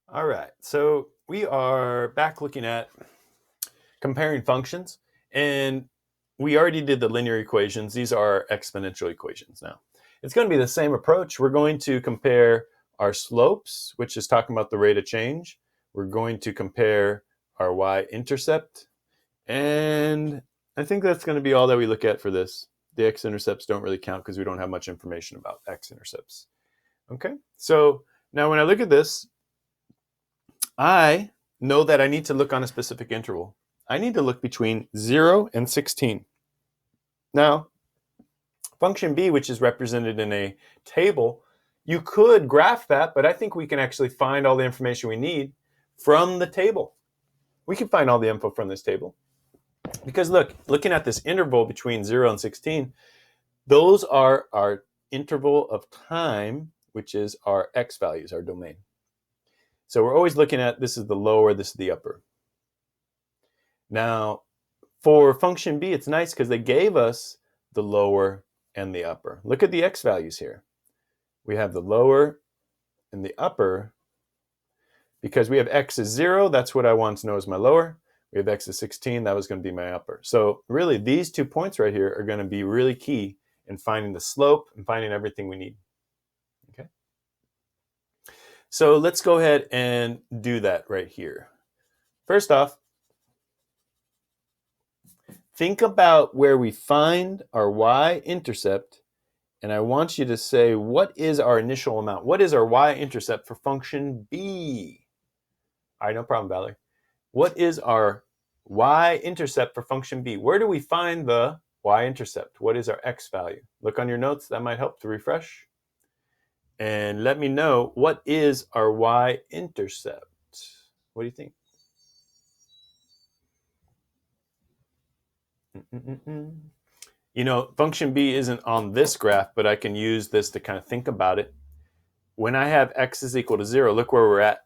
All right, so we are back looking at comparing functions, and we already did the linear equations. These are exponential equations now. It's going to be the same approach. We're going to compare our slopes, which is talking about the rate of change. We're going to compare our y-intercept, and I think that's going to be all that we look at for this. The x-intercepts don't really count because we don't have much information about x-intercepts. Okay, so now when I look at this, I know that I need to look on a specific interval. I need to look between 0 and 16. Now, function b, which is represented in a table, you could graph that, but I think we can actually find all the information we need from the table. We can find all the info from this table. Because look, looking at this interval between 0 and 16, those are our interval of time, which is our x values, our domain. So we're always looking at, this is the lower, this is the upper. Now, for function b, it's nice because they gave us the lower and the upper. Look at the x values here. We have the lower and the upper because we have x is 0. That's what I want to know is my lower. We have x is 16. That was going to be my upper. So really, these 2 points right here are going to be really key in finding the slope and finding everything we need. Okay. So let's go ahead and do that right here. First off, think about where we find our y-intercept, and I want you to say, what is our initial amount? What is our y-intercept for function b? All right, no problem, Valerie. What is our y-intercept for function b? Where do we find the y-intercept? What is our x value? Look on your notes. That might help to refresh. And let me know, what is our y-intercept? What do you think? You know, function b isn't on this graph, but I can use this to kind of think about it. When I have x is equal to 0, look where we're at.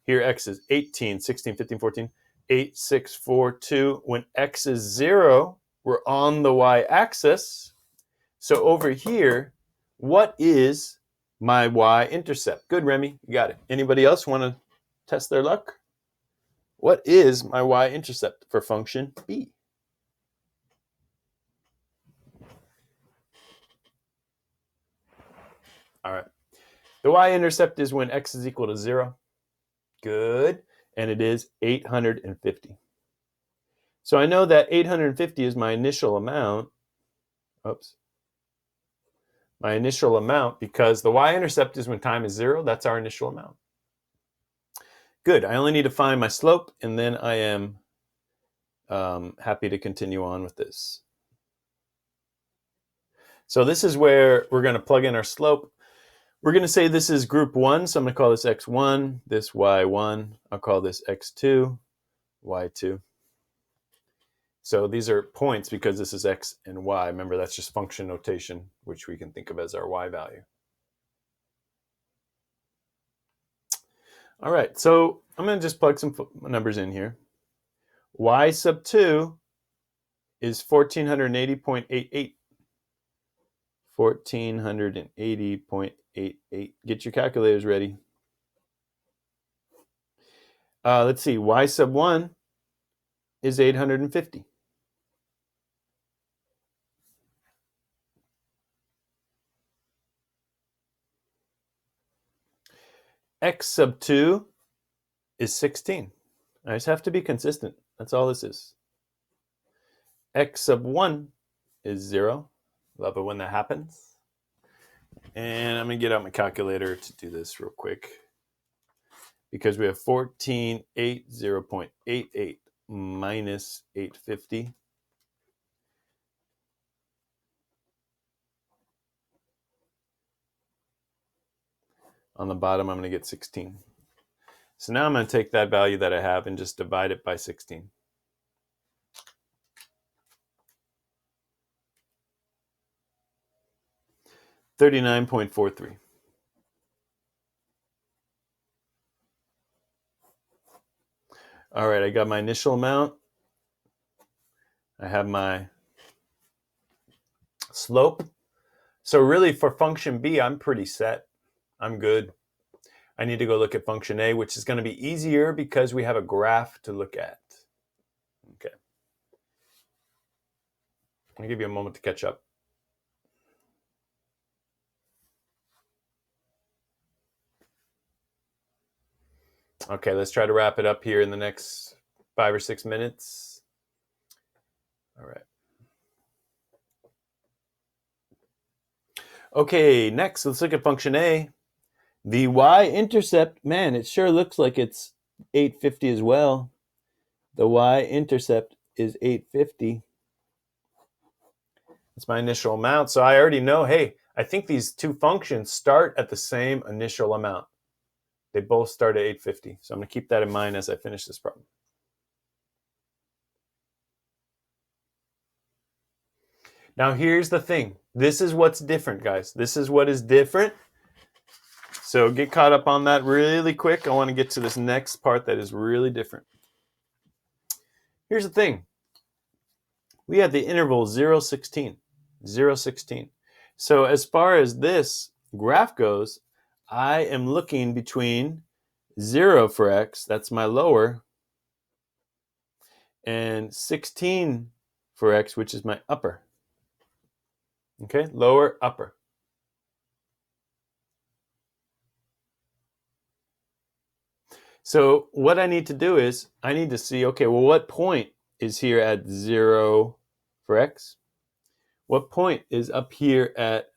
Here x is 18, 16, 15, 14, 8, 6, 4, 2. When x is 0, we're on the y-axis. So over here, what is my y-intercept? Good, Remy, you got it. Anybody else want to test their luck? What is my y-intercept for function b? All right. The y-intercept is when x is equal to 0. Good. And it is 850. So I know that 850 is my initial amount. Oops. My initial amount, because the y-intercept is when time is 0. That's our initial amount. Good. I only need to find my slope, and then I am happy to continue on with this. So this is where we're going to plug in our slope. We're going to say this is group 1, so I'm going to call this x1, this y1. I'll call this x2, y2. So these are points because this is x and y. Remember, that's just function notation, which we can think of as our y value. All right, so I'm going to just plug some numbers in here. Y sub 2 is 1480.88. 1480.88. Get your calculators ready. Let's see, y sub 1 is 850. X sub 2 is 16. I just have to be consistent. That's all this is. X sub 1 is 0. Love it when that happens. And I'm going to get out my calculator to do this real quick. Because we have 1480.88 minus 850. On the bottom, I'm going to get 16. So now I'm going to take that value that I have and just divide it by 16. $39.43. All right, I got my initial amount. I have my slope. So really for function b, I'm pretty set. I'm good. I need to go look at function A, which is going to be easier because we have a graph to look at. Okay. I'll give you a moment to catch up. Okay, let's try to wrap it up here in the next 5 or 6 minutes. All right. Okay, next, let's look at function A. The y-intercept, man, it sure looks like it's 850 as well. The y-intercept is 850. That's my initial amount. So I already know, hey, I think these two functions start at the same initial amount. They both start at 850. So I'm going to keep that in mind as I finish this problem. Now here's the thing. This is what's different, guys. This is what is different. So get caught up on that really quick. I want to get to this next part that is really different. Here's the thing. We have the interval 0, 16. 0, 16. So as far as this graph goes, I am looking between 0 for x, that's my lower, and 16 for x, which is my upper. Okay, lower, upper. So what I need to do is I need to see, okay, well, what point is here at 0 for x? What point is up here at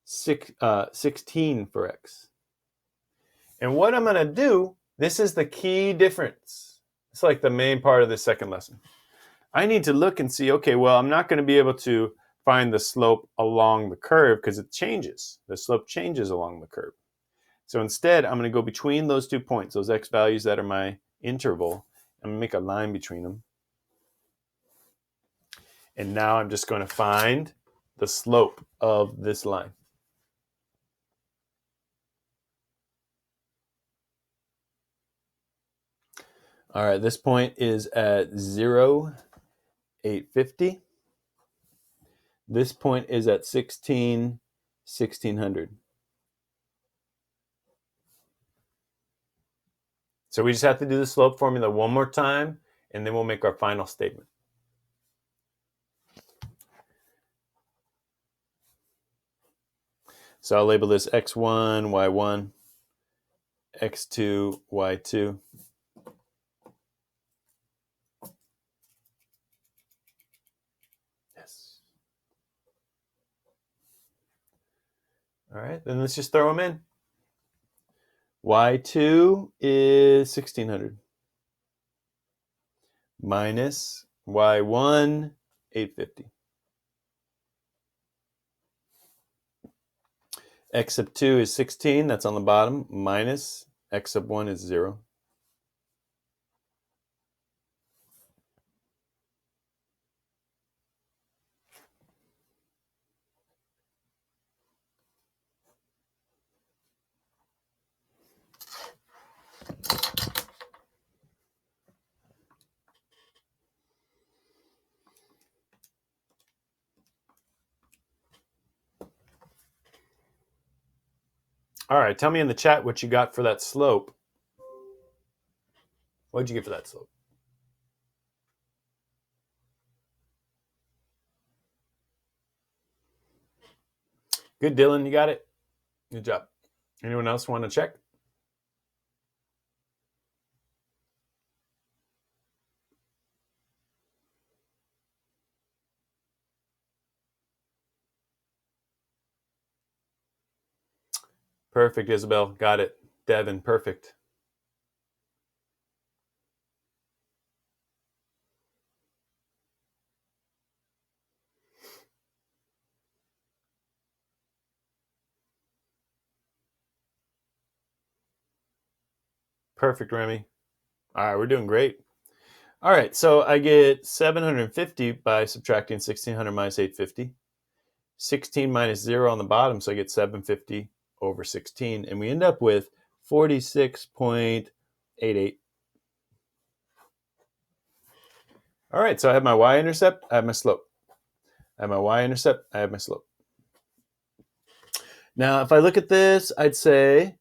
16 for x? And what I'm going to do, this is the key difference. It's like the main part of the second lesson. I need to look and see, okay, well, I'm not going to be able to find the slope along the curve because it changes. The slope changes along the curve. So instead, I'm going to go between those 2 points, those x values that are my interval. I'm going to make a line between them. And now I'm just going to find the slope of this line. All right, this point is at 0, 850. This point is at 16, 1600. So we just have to do the slope formula one more time, and then we'll make our final statement. So I'll label this x1, y1, x2, y2. Yes. All right, then let's just throw them in. y2 is 1600 minus y1, 850. X sub 2 is 16, that's on the bottom, minus x sub 1 is 0. All right, tell me in the chat what you got for that slope. What did you get for that slope? Good, Dylan, you got it. Good job. Anyone else want to check? Perfect, Isabel. Got it. Devin, perfect. Perfect, Remy. All right, we're doing great. All right, so I get 750 by subtracting 1600 minus 850. 16 minus 0 on the bottom, so I get 750 over 16. And we end up with 46.88. All right, so I have my y-intercept, I have my slope. I have my y-intercept, I have my slope. Now, if I look at this, I'd say,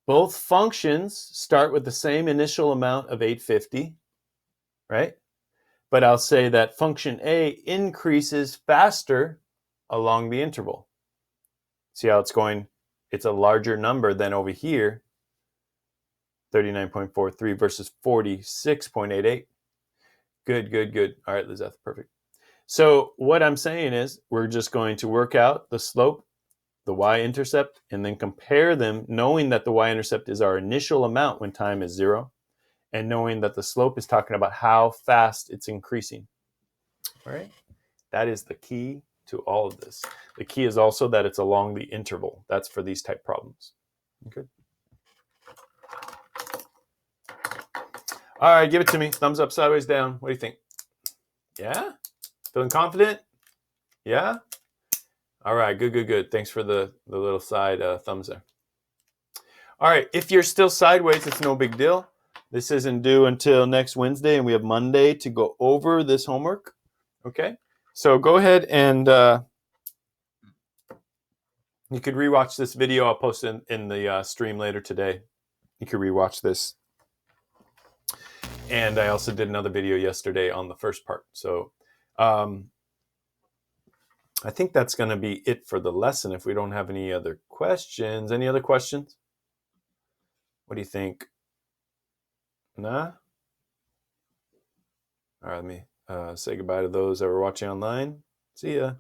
Both functions start with the same initial amount of 850, right? But I'll say that function A increases faster along the interval. See how it's going? It's a larger number than over here, 39.43 versus 46.88. Good, good, good. All right, Lizeth, perfect. So what I'm saying is we're just going to work out the slope, the y-intercept, and then compare them, knowing that the y-intercept is our initial amount when time is 0, and knowing that the slope is talking about how fast it's increasing. All right? That is the key to all of this. The key is also that it's along the interval. That's for these type problems. Okay. All right, give it to me. Thumbs up, sideways, down. What do you think? Yeah? Feeling confident? Yeah? All right, good, good, good. Thanks for the little side thumbs there. All right, if you're still sideways, it's no big deal. This isn't due until next Wednesday, and we have Monday to go over this homework. Okay? So go ahead and you could rewatch this video. I'll post it in the stream later today. You could rewatch this. And I also did another video yesterday on the first part. So I think that's going to be it for the lesson if we don't have any other questions. Any other questions? What do you think? Nah? All right, let me say goodbye to those that were watching online. See ya.